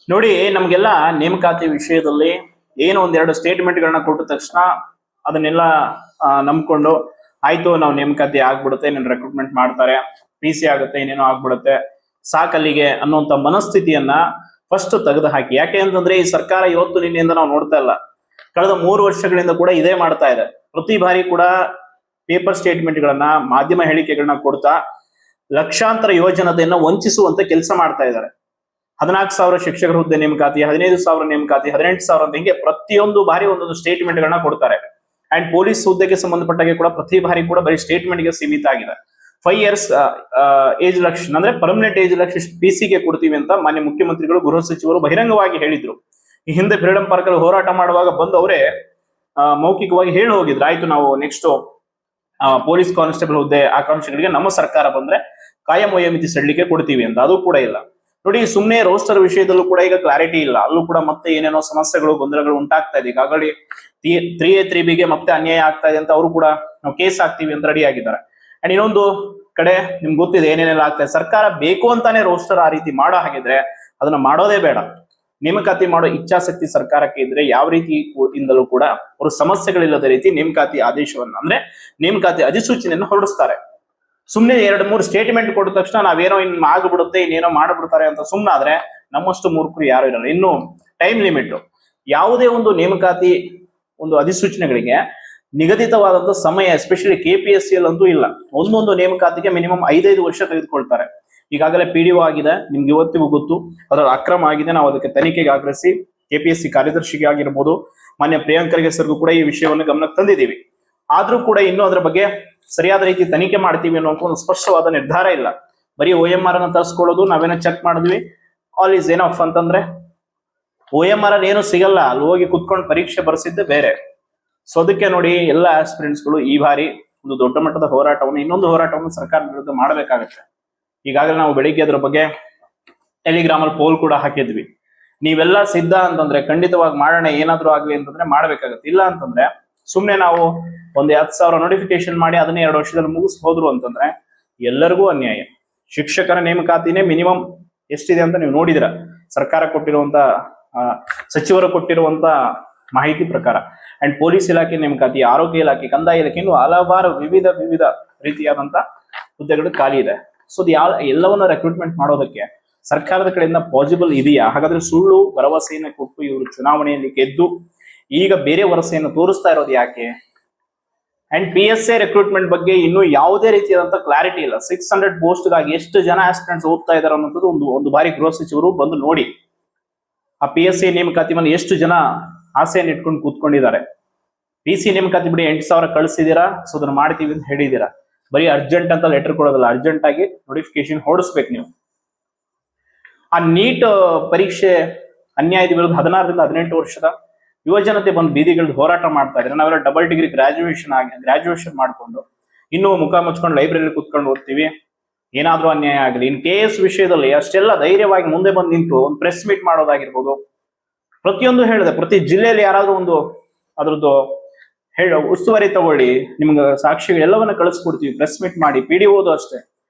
ನೋಡಿ, ನಮ್ಗೆಲ್ಲ ನೇಮಕಾತಿ ವಿಷಯದಲ್ಲಿ ಏನೋ ಒಂದೆರಡು ಸ್ಟೇಟ್ಮೆಂಟ್ಗಳನ್ನ ಕೊಟ್ಟ ತಕ್ಷಣ ಅದನ್ನೆಲ್ಲ ನಂಬ್ಕೊಂಡು ಆಯ್ತು ನಾವು ನೇಮಕಾತಿ ಆಗ್ಬಿಡುತ್ತೆ, ಇನ್ನೇನು ರೆಕ್ರೂಟ್ಮೆಂಟ್ ಮಾಡ್ತಾರೆ, ಪಿ ಸಿ ಆಗುತ್ತೆ, ಇನ್ನೇನೋ ಆಗ್ಬಿಡುತ್ತೆ, ಸಾಕಲ್ಲಿಗೆ ಅನ್ನುವಂತ ಮನಸ್ಥಿತಿಯನ್ನ ಫಸ್ಟ್ ತೆಗೆದು ಹಾಕಿ. ಯಾಕೆ ಅಂತಂದ್ರೆ ಈ ಸರ್ಕಾರ ಇವತ್ತು ನಿನ್ನೆಯಿಂದ ನಾವು ನೋಡ್ತಾ ಇಲ್ಲ, ಕಳೆದ 3 ವರ್ಷಗಳಿಂದ ಕೂಡ ಇದೇ ಮಾಡ್ತಾ ಇದೆ. ಪ್ರತಿ ಬಾರಿ ಕೂಡ ಪೇಪರ್ ಸ್ಟೇಟ್ಮೆಂಟ್ ಗಳನ್ನ, ಮಾಧ್ಯಮ ಹೇಳಿಕೆಗಳನ್ನ ಕೊಡ್ತಾ ಲಕ್ಷಾಂತರ ಯುವಜನತೆಯನ್ನ ವಂಚಿಸುವಂತ ಕೆಲಸ ಮಾಡ್ತಾ ಇದ್ದಾರೆ. 14,000 ಶಿಕ್ಷಕರ ಹುದ್ದೆ ನೇಮಕಾತಿ, 15,000 ನೇಮಕಾತಿ, 18,000 ಅಂತ ಹಿಂಗೆ ಪ್ರತಿಯೊಂದು ಬಾರಿ ಒಂದೊಂದು ಸ್ಟೇಟ್ಮೆಂಟ್ ಗಳನ್ನ ಕೊಡ್ತಾರೆ. ಅಂಡ್ ಪೊಲೀಸ್ ಹುದ್ದೆಗೆ ಸಂಬಂಧಪಟ್ಟಾಗೆ ಕೂಡ ಪ್ರತಿ ಬಾರಿ ಕೂಡ ಬರೀ ಸ್ಟೇಟ್ಮೆಂಟ್ ಗೆ ಸೀಮಿತ ಆಗಿದೆ. 5 years ಏಜ್ ರಿಲ್ಯಾಕ್ಸೇಷನ್ ಅಂದ್ರೆ ಪರ್ಮನೆಂಟ್ ಏಜ್ ರಿಲ್ಯಾಕ್ಸೇಷನ್ PC ಗೆ ಕೊಡ್ತೀವಿ ಅಂತ ಮಾನ್ಯ ಮುಖ್ಯಮಂತ್ರಿಗಳು, ಗೃಹ ಸಚಿವರು ಬಹಿರಂಗವಾಗಿ ಹೇಳಿದ್ರು. ಈ ಹಿಂದೆ ಫ್ರೀಡಂ ಪಾರ್ಕ್ ಅಲ್ಲಿ ಹೋರಾಟ ಮಾಡುವಾಗ ಬಂದು ಅವರೇ ಮೌಖಿಕವಾಗಿ ಹೇಳಿ ಹೋಗಿದ್ರು, ಆಯ್ತು ನಾವು ನೆಕ್ಸ್ಟ್ ಪೊಲೀಸ್ ಕಾನ್ಸ್ಟೇಬಲ್ ಹುದ್ದೆ ಆಕಾಂಕ್ಷಿಗಳಿಗೆ ನಮ್ಮ ಸರ್ಕಾರ ಬಂದ್ರೆ ಕಾಯಂ ವಯೋಮಿತಿ ಸಡಿಲಿಕೆ ಕೊಡ್ತೀವಿ ಅಂತ. ಅದು ಕೂಡ ಇಲ್ಲ. ನೋಡಿ, ಸುಮ್ನೆ ರೋಸ್ಟರ್ ವಿಷಯದಲ್ಲೂ ಕೂಡ ಈಗ ಕ್ಲಾರಿಟಿ ಇಲ್ಲ. ಅಲ್ಲೂ ಕೂಡ ಮತ್ತೆ ಏನೇನೋ ಸಮಸ್ಯೆಗಳು, ಗೊಂದಲಗಳು ಉಂಟಾಗ್ತಾ ಇದೆ. ಈಗಾಗಲೇ 3A 3B ಗೆ ಮತ್ತೆ ಅನ್ಯಾಯ ಆಗ್ತಾ ಇದೆ ಅಂತ ಅವರು ಕೂಡ ನಾವು ಕೇಸ್ ಹಾಕ್ತೀವಿ ಅಂತ ರೆಡಿ ಆಗಿದ್ದಾರೆ. ಅಂಡ್ ಇನ್ನೊಂದು ಕಡೆ ನಿಮ್ಗೆ ಗೊತ್ತಿದೆ ಏನೇನೆಲ್ಲ ಆಗ್ತಾ ಇದೆ. ಸರ್ಕಾರ ಬೇಕು ಅಂತಾನೆ ರೋಸ್ಟರ್ ಆ ರೀತಿ ಮಾಡೋ ಹಾಗಿದ್ರೆ ಅದನ್ನ ಮಾಡೋದೇ ಬೇಡ. ನೇಮಕಾತಿ ಮಾಡೋ ಇಚ್ಛಾಶಕ್ತಿ ಸರ್ಕಾರಕ್ಕೆ ಇದ್ರೆ ಯಾವ ರೀತಿ ಇಂದಲೂ ಕೂಡ ಅವರು ಸಮಸ್ಯೆಗಳಿಲ್ಲದ ರೀತಿ ನೇಮಕಾತಿ ಆದೇಶವನ್ನ ಅಂದ್ರೆ ನೇಮಕಾತಿ ಅಧಿಸೂಚನೆಯನ್ನು ಹೊರಡಿಸ್ತಾರೆ. ಸುಮ್ನೆ 2-3 ಸ್ಟೇಟ್ಮೆಂಟ್ ಕೊಟ್ಟ ತಕ್ಷಣ ನಾವೇನೋ ಇನ್ ಆಗ್ಬಿಡುತ್ತೆ, ಇನ್ನೇನೋ ಮಾಡ್ಬಿಡ್ತಾರೆ ಅಂತ ಸುಮ್ನಾದ್ರೆ ನಮ್ಮಷ್ಟು ಮೂರ್ಖರು ಯಾರು ಇರಲ್ಲ. ಇನ್ನು ಟೈಮ್ ಲಿಮಿಟ್, ಯಾವುದೇ ಒಂದು ನೇಮಕಾತಿ ಒಂದು ಅಧಿಸೂಚನೆಗಳಿಗೆ ನಿಗದಿತವಾದಂತ ಸಮಯ, ಎಸ್ಪೆಷಲಿ KPSC ಅಂತೂ ಇಲ್ಲ. ಒಂದೊಂದು ನೇಮಕಾತಿಗೆ ಮಿನಿಮಮ್ 5 ವರ್ಷ ತೆಗೆದುಕೊಳ್ತಾರೆ. ಈಗಾಗಲೇ PDO ಆಗಿದೆ, ನಿಮ್ಗೆ ಇವತ್ತಿಗೂ ಗೊತ್ತು, ಅದರ ಅಕ್ರಮ ಆಗಿದೆ. ನಾವು ಅದಕ್ಕೆ ತನಿಖೆಗೆ ಆಗ್ರಹಿಸಿ KPSC ಕಾರ್ಯದರ್ಶಿಗೆ ಆಗಿರ್ಬೋದು, ಮಾನ್ಯ ಪ್ರಿಯಾಂಕ್ ಖರ್ಗೆ ಸರ್ಗೂ ಕೂಡ ಈ ವಿಷಯವನ್ನು ಗಮನಕ್ಕೆ ತಂದಿದ್ದೀವಿ. ಆದ್ರೂ ಕೂಡ ಇನ್ನೂ ಅದರ ಬಗ್ಗೆ ಸರಿಯಾದ ರೀತಿ ತನಿಖೆ ಮಾಡ್ತೀವಿ ಅನ್ನೋ ಒಂದು ಸ್ಪಷ್ಟವಾದ ನಿರ್ಧಾರ ಇಲ್ಲ. ಬರೀ OMR ಅನ್ನ ತರಿಸ್ಕೊಳ್ಳೋದು, ನಾವೇನೋ ಚೆಕ್ ಮಾಡಿದ್ವಿ, ಆಲ್ ಈಸ್ ಏನಫ್ ಅಂತಂದ್ರೆ OMR ಅಲ್ಲಿ ಏನು ಸಿಗಲ್ಲ, ಅಲ್ಲಿ ಹೋಗಿ ಕುತ್ಕೊಂಡು ಪರೀಕ್ಷೆ ಬರ್ಸಿದ್ದೆ ಬೇರೆ. ಸೊ ಅದಕ್ಕೆ ನೋಡಿ, ಎಲ್ಲ ಆಸ್ಪಿರೆಂಟ್ಸ್ಗಳು ಈ ಬಾರಿ ಒಂದು ದೊಡ್ಡ ಮಟ್ಟದ ಹೋರಾಟವನ್ನು, ಇನ್ನೊಂದು ಹೋರಾಟವನ್ನು ಸರ್ಕಾರದ ವಿರುದ್ಧ ಮಾಡಬೇಕಾಗತ್ತೆ. ಈಗಾಗಲೇ ನಾವು ಬೆಳಿಗ್ಗೆ ಅದ್ರ ಬಗ್ಗೆ ಟೆಲಿಗ್ರಾಮ್ ಅಲ್ಲಿ ಪೋಲ್ ಕೂಡ ಹಾಕಿದ್ವಿ. ನೀವೆಲ್ಲ ಸಿದ್ಧ ಅಂತಂದ್ರೆ ಖಂಡಿತವಾಗಿ ಮಾಡೋಣ, ಏನಾದ್ರೂ ಆಗ್ಲಿ ಅಂತಂದ್ರೆ ಮಾಡ್ಬೇಕಾಗತ್ತೆ. ಇಲ್ಲ ಅಂತಂದ್ರೆ ಸುಮ್ನೆ ನಾವು ಒಂದು 10,000 ನೋಟಿಫಿಕೇಶನ್ ಮಾಡಿ ಅದನ್ನೇ 2 ವರ್ಷದಲ್ಲಿ ಮುಗಿಸ್ಬೋದ್ರು ಅಂತಂದ್ರೆ ಎಲ್ಲರಿಗೂ ಅನ್ಯಾಯ. ಶಿಕ್ಷಕರ ನೇಮಕಾತಿನೇ ಮಿನಿಮಮ್ ಎಷ್ಟಿದೆ ಅಂತ ನೀವು ನೋಡಿದಿರ, ಸರ್ಕಾರ ಕೊಟ್ಟಿರುವಂತ ಸಚಿವರು ಕೊಟ್ಟಿರುವಂತ ಮಾಹಿತಿ ಪ್ರಕಾರ. ಅಂಡ್ ಪೊಲೀಸ್ ಇಲಾಖೆ ನೇಮಕಾತಿ, ಆರೋಗ್ಯ ಇಲಾಖೆ, ಕಂದಾಯ ಇಲಾಖೆ, ಇನ್ನು ಹಲವಾರು ವಿವಿಧ ರೀತಿಯಾದಂತ ಹುದ್ದೆಗಳು ಖಾಲಿ ಇದೆ. ಸೊ ಎಲ್ಲವನ್ನ ರೆಕ್ರೂಟ್ಮೆಂಟ್ ಮಾಡೋದಕ್ಕೆ ಸರ್ಕಾರದ ಕಡೆಯಿಂದ ಪಾಸಿಬಲ್ ಇದೆಯಾ? ಹಾಗಾದ್ರೆ ಸುಳ್ಳು ಭರವಸೆಯನ್ನು ಕೊಟ್ಟು ಇವರು ಚುನಾವಣೆಯಲ್ಲಿ ಗೆದ್ದು ಈಗ ಬೇರೆ ವರಸೆಯನ್ನು ತೋರಿಸ್ತಾ ಇರೋದು ಯಾಕೆ? ಅಂಡ್ PSA ರೆಕ್ರೂಟ್ಮೆಂಟ್ ಬಗ್ಗೆ ಇನ್ನೂ ಯಾವುದೇ ರೀತಿಯಾದಂತ ಕ್ಲಾರಿಟಿ ಇಲ್ಲ. 600 ಪೋಸ್ಟ್ಗಾಗಿ ಎಷ್ಟು ಜನ ಆಸ್ಪಿರೆಂಟ್ಸ್ ಓದ್ತಾ ಇದಾರೆ ಅನ್ನೋದು ಒಂದು ಬಾರಿ ಗೃಹ ಸಚಿವರು ಬಂದು ನೋಡಿ. ಆ PSA ನೇಮಕಾತಿ ಮೇಲೆ ಎಷ್ಟು ಜನ ಆಸೆಯನ್ನು ಇಟ್ಕೊಂಡು ಕೂತ್ಕೊಂಡಿದ್ದಾರೆ. PC ನೇಮಕಾತಿ ಬಿಡಿ 8,000 ಕಳಿಸಿದೀರಾ, ಸೊ ಅದನ್ನ ಮಾಡ್ತೀವಿ ಅಂತ ಹೇಳಿದೀರಾ. ಬರೀ ಅರ್ಜೆಂಟ್ ಅಂತ ಲೆಟರ್ ಕೊಡೋದಲ್ಲ, ಅರ್ಜೆಂಟ್ ಆಗಿ ನೋಟಿಫಿಕೇಶನ್ ಹೊರಡಿಸ್ಬೇಕು ನೀವು. ಆ ನೀಟ್ ಪರೀಕ್ಷೆ ಅನ್ಯಾಯದ ವಿರುದ್ಧ 16ರಿಂದ 18 ವರ್ಷದ ಯುವಜನತೆ ಬಂದು ಬೀದಿಗಳಿಗೆ ಹೋರಾಟ ಮಾಡ್ತಾ ಇದ್ರೆ, ನಾವೆಲ್ಲ ಡಬಲ್ ಡಿಗ್ರಿ ಗ್ರಾಜುಯೇಷನ್ ಮಾಡ್ಕೊಂಡು ಇನ್ನೂ ಮುಖ ಮುಚ್ಕೊಂಡು ಲೈಬ್ರರಿ ಕುತ್ಕೊಂಡು ಓದ್ತೀವಿ, ಏನಾದ್ರೂ ಅನ್ಯಾಯ ಆಗಲಿ. ಇನ್ KS ವಿಷಯದಲ್ಲಿ ಅಷ್ಟೆಲ್ಲ ಧೈರ್ಯವಾಗಿ ಮುಂದೆ ಬಂದು ನಿಂತು ಒಂದು ಪ್ರೆಸ್ ಮೀಟ್ ಮಾಡೋದಾಗಿರ್ಬೋದು, ಪ್ರತಿಯೊಂದು ಹೇಳಿದೆ. ಪ್ರತಿ ಜಿಲ್ಲೆಯಲ್ಲಿ ಯಾರಾದ್ರೂ ಒಂದು ಅದ್ರದ್ದು ಉಸ್ತುವಾರಿ ತಗೊಳ್ಳಿ, ನಿಮ್ಗೆ ಸಾಕ್ಷಿಗಳು ಎಲ್ಲವನ್ನ ಕಳಿಸ್ಕೊಡ್ತೀವಿ, ಪ್ರೆಸ್ ಮೀಟ್ ಮಾಡಿ. PDOದು ಅಷ್ಟೇ,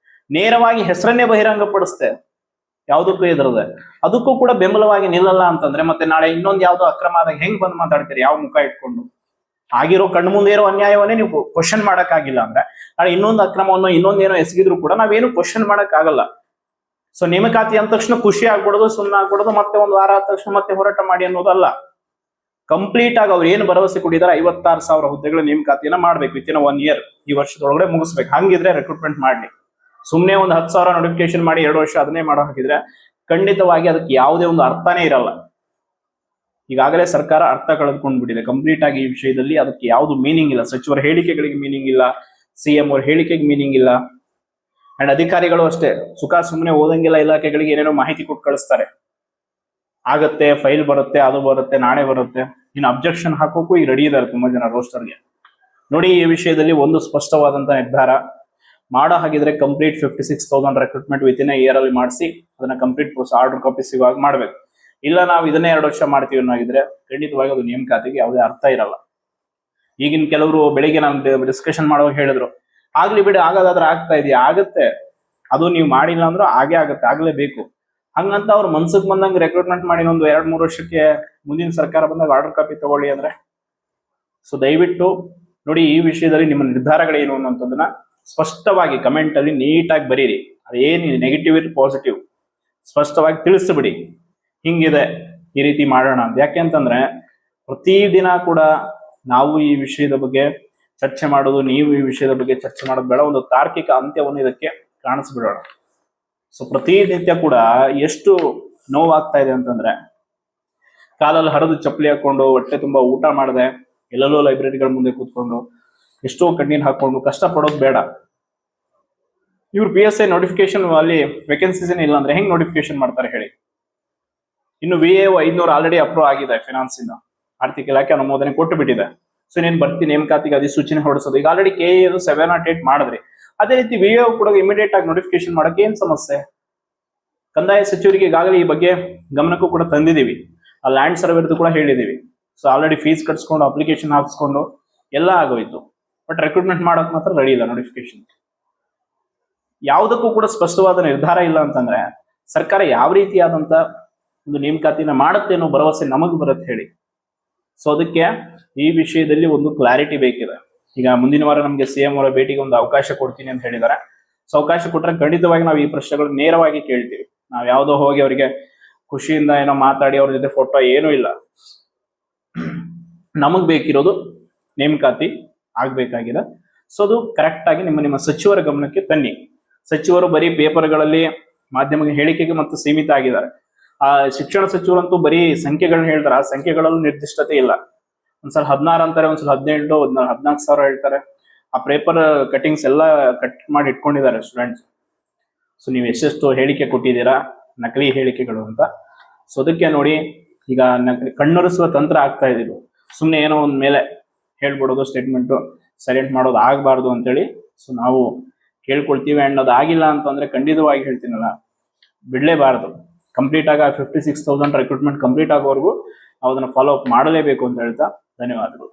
ನೇರವಾಗಿ ಹೆಸರನ್ನೇ ಬಹಿರಂಗ ಪಡಿಸ್ತೆ, ಯಾವುದಕ್ಕೂ ಎದುರದೆ. ಅದಕ್ಕೂ ಕೂಡ ಬೆಂಬಲವಾಗಿ ನಿಲ್ಲಲ್ಲ ಅಂತಂದ್ರೆ ಮತ್ತೆ ನಾಳೆ ಇನ್ನೊಂದು ಯಾವ್ದೋ ಅಕ್ರಮ ಆದಾಗ ಹೆಂಗ್ ಬಂದ್ ಮಾತಾಡ್ತೀರಿ? ಯಾವ ಮುಖ ಇಟ್ಕೊಂಡು? ಆಗಿರೋ ಕಣ್ಣು ಮುಂದೆ ಇರೋ ಅನ್ಯಾಯವನ್ನೇ ನೀವು ಕ್ವಶನ್ ಮಾಡಕ್ ಆಗಿಲ್ಲ ಅಂದ್ರೆ ನಾಳೆ ಇನ್ನೊಂದು ಅಕ್ರಮವನ್ನು, ಇನ್ನೊಂದೇನೋ ಎಸಗಿದ್ರು ಕೂಡ ನಾವೇನು ಕ್ವಶನ್ ಮಾಡಕ್ ಆಗಲ್ಲ. ಸೊ ನೇಮಕಾತಿ ಅಂದ ತಕ್ಷಣ ಖುಷಿ ಆಗ್ಬಿಡೋದು, ಸುಮ್ಮನೆ ಆಗ್ಬಿಡೋದು, ಮತ್ತೆ ಒಂದು ವಾರ ಆದ ತಕ್ಷಣ ಮತ್ತೆ ಹೋರಾಟ ಮಾಡಿ ಅನ್ನೋದಲ್ಲ. ಕಂಪ್ಲೀಟ್ ಆಗಿ ಅವ್ರು ಏನು ಭರವಸೆ ಕೊಟ್ಟಿದ್ದಾರೆ, 56,000 ಹುದ್ದೆಗಳ ನೇಮಕಾತಿಯನ್ನ ಮಾಡ್ಬೇಕು ವಿತಿನ್ 1 year, ಈ ವರ್ಷದೊಳಗಡೆ ಮುಗಿಸ್ಬೇಕು. ಹಂಗಿದ್ರೆ ರೆಕ್ರೂಟ್ಮೆಂಟ್ ಮಾಡ್ಲಿ. ಸುಮ್ನೆ ಒಂದು 10,000 ನೋಟಿಫಿಕೇಶನ್ ಮಾಡಿ 2 ವರ್ಷ ಅದನ್ನೇ ಮಾಡೋ ಹಾಕಿದ್ರೆ ಖಂಡಿತವಾಗಿ ಅದಕ್ಕೆ ಯಾವುದೇ ಒಂದು ಅರ್ಥನೇ ಇರಲ್ಲ. ಈಗಾಗಲೇ ಸರ್ಕಾರ ಅರ್ಥ ಕಳೆದುಕೊಂಡ್ಬಿಟ್ಟಿದೆ ಕಂಪ್ಲೀಟ್ ಆಗಿ ಈ ವಿಷಯದಲ್ಲಿ. ಅದಕ್ಕೆ ಯಾವ್ದು ಮೀನಿಂಗ್ ಇಲ್ಲ. ಸಚಿವರ ಹೇಳಿಕೆಗಳಿಗೆ ಮೀನಿಂಗ್ ಇಲ್ಲ, CM ಅವ್ರ ಹೇಳಿಕೆಗೆ ಮೀನಿಂಗ್ ಇಲ್ಲ. ಅಂಡ್ ಅಧಿಕಾರಿಗಳು ಅಷ್ಟೇ ಸುಖ ಸುಮ್ಮನೆ ಓದಂಗಿಲ್ಲ, ಇಲಾಖೆಗಳಿಗೆ ಏನೇನೋ ಮಾಹಿತಿ ಕೊಟ್ಟು ಕಳಿಸ್ತಾರೆ. ಆಗತ್ತೆ, ಫೈಲ್ ಬರುತ್ತೆ, ಅದು ಬರುತ್ತೆ, ನಾಳೆ ಬರುತ್ತೆ. ಇನ್ನು ಅಬ್ಜೆಕ್ಷನ್ ಹಾಕೋಕ್ಕೂ ಈಗ ರೆಡಿ ಇದ್ದಾರೆ ತುಂಬಾ ಜನ ರೋಸ್ಟರ್ಗೆ. ನೋಡಿ, ಈ ವಿಷಯದಲ್ಲಿ ಒಂದು ಸ್ಪಷ್ಟವಾದಂತ ನಿರ್ಧಾರ ಮಾಡೋ ಹಾಗಿದ್ರೆ complete 56,000 recruitment within A year ಅಲ್ಲಿ ಮಾಡಿಸಿ ಅದನ್ನ ಕಂಪ್ಲೀಟ್ ಆರ್ಡರ್ ಕಾಪಿ ಸಿಗುವಾಗ ಮಾಡ್ಬೇಕು. ಇಲ್ಲ ನಾವು ಇದನ್ನೇ 2 ವರ್ಷ ಮಾಡ್ತೀವಿ ಅನ್ನೋಗಿದ್ರೆ ಖಂಡಿತವಾಗಿ ಅದು ನೇಮಕಾತಿಗೆ ಯಾವುದೇ ಅರ್ಥ ಇರಲ್ಲ. ಈಗಿನ ಕೆಲವರು ಬೆಳಿಗ್ಗೆ ನಾನು ಡಿಸ್ಕಷನ್ ಮಾಡುವಾಗ ಹೇಳಿದ್ರು, ಆಗ್ಲಿ ಬಿಡಿ, ಆಗೋದಾದ್ರೆ ಆಗ್ತಾ ಇದೆಯಾ? ಆಗತ್ತೆ, ಅದು ನೀವು ಮಾಡಿಲ್ಲ ಅಂದ್ರೂ ಆಗೇ ಆಗತ್ತೆ, ಆಗ್ಲೇಬೇಕು. ಹಂಗಂತ ಅವ್ರ ಮನ್ಸಿಗೆ ಬಂದಂಗೆ ರೆಕ್ರೂಟ್ಮೆಂಟ್ ಮಾಡಿ ಒಂದು 2-3 ವರ್ಷಕ್ಕೆ ಮುಂದಿನ ಸರ್ಕಾರ ಬಂದಾಗ ಆರ್ಡರ್ ಕಾಪಿ ತಗೊಳ್ಳಿ ಅಂದ್ರೆ. ಸೊ ದಯವಿಟ್ಟು ನೋಡಿ, ಈ ವಿಷಯದಲ್ಲಿ ನಿಮ್ಮ ನಿರ್ಧಾರಗಳೇನು ಅನ್ನೋದನ್ನ ಸ್ಪಷ್ಟವಾಗಿ ಕಮೆಂಟ್ ಅಲ್ಲಿ ನೀಟಾಗಿ ಬರೀರಿ. ಅದೇನು ನೆಗೆಟಿವ್ ಇರ್ ಪಾಸಿಟಿವ್ ಸ್ಪಷ್ಟವಾಗಿ ತಿಳಿಸ್ಬಿಡಿ, ಹಿಂಗಿದೆ ಈ ರೀತಿ ಮಾಡೋಣ ಅಂತ. ಯಾಕೆ ಅಂತಂದ್ರೆ ಪ್ರತಿದಿನ ಕೂಡ ನಾವು ಈ ವಿಷಯದ ಬಗ್ಗೆ ಚರ್ಚೆ ಮಾಡೋದು, ನೀವು ಈ ವಿಷಯದ ಬಗ್ಗೆ ಚರ್ಚೆ ಮಾಡೋದು ಬೇಡ, ಒಂದು ತಾರ್ಕಿಕ ಅಂತ್ಯವನ್ನು ಇದಕ್ಕೆ ಕಾಣಿಸ್ಬಿಡೋಣ. ಸೊ ಪ್ರತಿನಿತ್ಯ ಕೂಡ ಎಷ್ಟು ನೋವಾಗ್ತಾ ಇದೆ ಅಂತಂದ್ರೆ, ಕಾಲಲ್ಲಿ ಹರಿದು ಚಪ್ಪಲಿ ಹಾಕೊಂಡು ಹೊಟ್ಟೆ ತುಂಬಾ ಊಟ ಮಾಡದೆ ಎಲ್ಲೆಲ್ಲೋ ಲೈಬ್ರರಿಗಳ ಮುಂದೆ ಕೂತ್ಕೊಂಡು ಎಷ್ಟೋ ಕಣ್ಣೀರ್ ಹಾಕೊಂಡು ಕಷ್ಟ ಪಡೋದು ಬೇಡ. ಇವ್ರು PSI ನೋಟಿಫಿಕೇಶನ್ ಅಲ್ಲಿ ವೇಕೆನ್ಸೀಸ್ ಇಲ್ಲ ಅಂದ್ರೆ ಹೆಂಗ್ ನೋಟಿಫಿಕೇಶನ್ ಮಾಡ್ತಾರೆ ಹೇಳಿ? ಇನ್ನು VAO 500 ಆಲ್ರೆಡಿ ಅಪ್ರೂವ್ ಆಗಿದೆ ಫಿನಾನ್ಸ್ ಇಂದ, ಆರ್ಥಿಕ ಇಲಾಖೆ ಅನುಮೋದನೆ ಕೊಟ್ಟು ಬಿಟ್ಟಿದೆ. ಸೊ ನೀನ್ ಬರ್ತಿ ನೇಮಕಾತಿಗೆ ಅಧಿಸೂಚನೆ ಹೊರಡಿಸೋದು. ಈಗ ಆಲ್ರೆಡಿ KA 708 ಮಾಡಿದ್ರಿ, ಅದೇ ರೀತಿ VAO ಕೂಡ ಇಮಿಡಿಯೇಟ್ ಆಗಿ ನೋಟಿಫಿಕೇಶನ್ ಮಾಡಕ್ಕೆ ಏನ್ ಸಮಸ್ಯೆ? ಕಂದಾಯ ಸಚಿವರಿಗೆ ಈಗಾಗಲೇ ಈ ಬಗ್ಗೆ ಗಮನಕ್ಕೂ ಕೂಡ ತಂದಿದೀವಿ, ಆ ಲ್ಯಾಂಡ್ ಸರ್ವೇರ್ದು ಕೂಡ ಹೇಳಿದೀವಿ. ಸೊ ಆಲ್ರೆಡಿ ಫೀಸ್ ಕಟ್ಸ್ಕೊಂಡು ಅಪ್ಲಿಕೇಶನ್ ಹಾಕ್ಸ್ಕೊಂಡು ಎಲ್ಲ ಆಗೋಯ್ತು. ಬಟ್ ರೆಕ್ರೂಟ್ಮೆಂಟ್ ಮಾಡಕ್ ಮಾತ್ರ ರೆಡಿ ಇಲ್ಲ ನೋಟಿಫಿಕೇಶನ್. ಯಾವುದಕ್ಕೂ ಕೂಡ ಸ್ಪಷ್ಟವಾದ ನಿರ್ಧಾರ ಇಲ್ಲ ಅಂತಂದ್ರೆ ಸರ್ಕಾರ ಯಾವ ರೀತಿಯಾದಂತ ಒಂದು ನೇಮಕಾತಿನ ಮಾಡುತ್ತೆ ಅನ್ನೋ ಭರವಸೆ ನಮಗ್ ಬರುತ್ತೆ ಹೇಳಿ? ಸೊ ಅದಕ್ಕೆ ಈ ವಿಷಯದಲ್ಲಿ ಒಂದು ಕ್ಲಾರಿಟಿ ಬೇಕಿದೆ. ಈಗ ಮುಂದಿನ ವಾರ ನಮ್ಗೆ CM ಅವರ ಭೇಟಿಗೆ ಒಂದು ಅವಕಾಶ ಕೊಡ್ತೀನಿ ಅಂತ ಹೇಳಿದ್ದಾರೆ. ಸೊ ಅವಕಾಶ ಕೊಟ್ರೆ ಖಂಡಿತವಾಗಿ ನಾವು ಈ ಪ್ರಶ್ನೆಗಳು ನೇರವಾಗಿ ಕೇಳ್ತೀವಿ. ನಾವ್ ಯಾವ್ದೋ ಹೋಗಿ ಅವರಿಗೆ ಖುಷಿಯಿಂದ ಏನೋ ಮಾತಾಡಿ ಅವ್ರ ಜೊತೆ ಫೋಟೋ ಏನೂ ಇಲ್ಲ. ನಮಗ್ ಬೇಕಿರೋದು ನೇಮಕಾತಿ ಆಗ್ಬೇಕಾಗಿದೆ. ಸೊ ಅದು ಕರೆಕ್ಟ್ ಆಗಿ ನಿಮ್ಮ ಸಚಿವರ ಗಮನಕ್ಕೆ ತನ್ನಿ. ಸಚಿವರು ಬರೀ ಪೇಪರ್ಗಳಲ್ಲಿ ಮಾಧ್ಯಮ ಹೇಳಿಕೆಗೆ ಮತ್ತು ಸೀಮಿತ ಆಗಿದ್ದಾರೆ. ಆ ಶಿಕ್ಷಣ ಸಚಿವರಂತೂ ಬರೀ ಸಂಖ್ಯೆಗಳನ್ನ ಹೇಳ್ತಾರೆ, ಆ ಸಂಖ್ಯೆಗಳಲ್ಲೂ ನಿರ್ದಿಷ್ಟತೆ ಇಲ್ಲ. ಒಂದ್ಸಲ 16 ಅಂತಾರೆ, ಒಂದ್ಸಲ 18, 14 ಸಾವಿರ ಹೇಳ್ತಾರೆ. ಆ ಪೇಪರ್ ಕಟಿಂಗ್ಸ್ ಎಲ್ಲ ಕಟ್ ಮಾಡಿ ಇಟ್ಕೊಂಡಿದ್ದಾರೆ ಸ್ಟೂಡೆಂಟ್ಸ್. ಸೊ ನೀವು ಎಷ್ಟೆಷ್ಟು ಹೇಳಿಕೆ ಕೊಟ್ಟಿದ್ದೀರಾ, ನಕಲಿ ಹೇಳಿಕೆಗಳು ಅಂತ. ಸೊ ಅದಕ್ಕೆ ನೋಡಿ, ಈಗ ಕಣ್ಣೊರೆಸುವ ತಂತ್ರ ಆಗ್ತಾ ಇದ್ದೀವಿ. ಸುಮ್ಮನೆ ಏನೋ ಒಂದ್ ಮೇಲೆ ಹೇಳ್ಬಿಡೋದು, ಸ್ಟೇಟ್ಮೆಂಟು ಸೈಲೆಂಟ್ ಮಾಡೋದು ಆಗಬಾರ್ದು ಅಂತೇಳಿ ಸೊ ನಾವು ಕೇಳ್ಕೊಳ್ತೀವಿ. ಅಂಡ್ ಅದು ಆಗಿಲ್ಲ ಅಂತಂದ್ರೆ ಖಂಡಿತವಾಗಿ ಹೇಳ್ತೀನಲ್ಲ, ಬಿಡ್ಲೇಬಾರ್ದು. ಕಂಪ್ಲೀಟ್ ಆಗಿ 56,000 ರಿಕ್ರೂಟ್ಮೆಂಟ್ ಕಂಪ್ಲೀಟ್ ಆಗೋವರೆಗೂ ನಾವು ಅದನ್ನ ಫಾಲೋ ಅಪ್ ಮಾಡಲೇಬೇಕು ಅಂತ ಹೇಳ್ತಾ ಧನ್ಯವಾದಗಳು.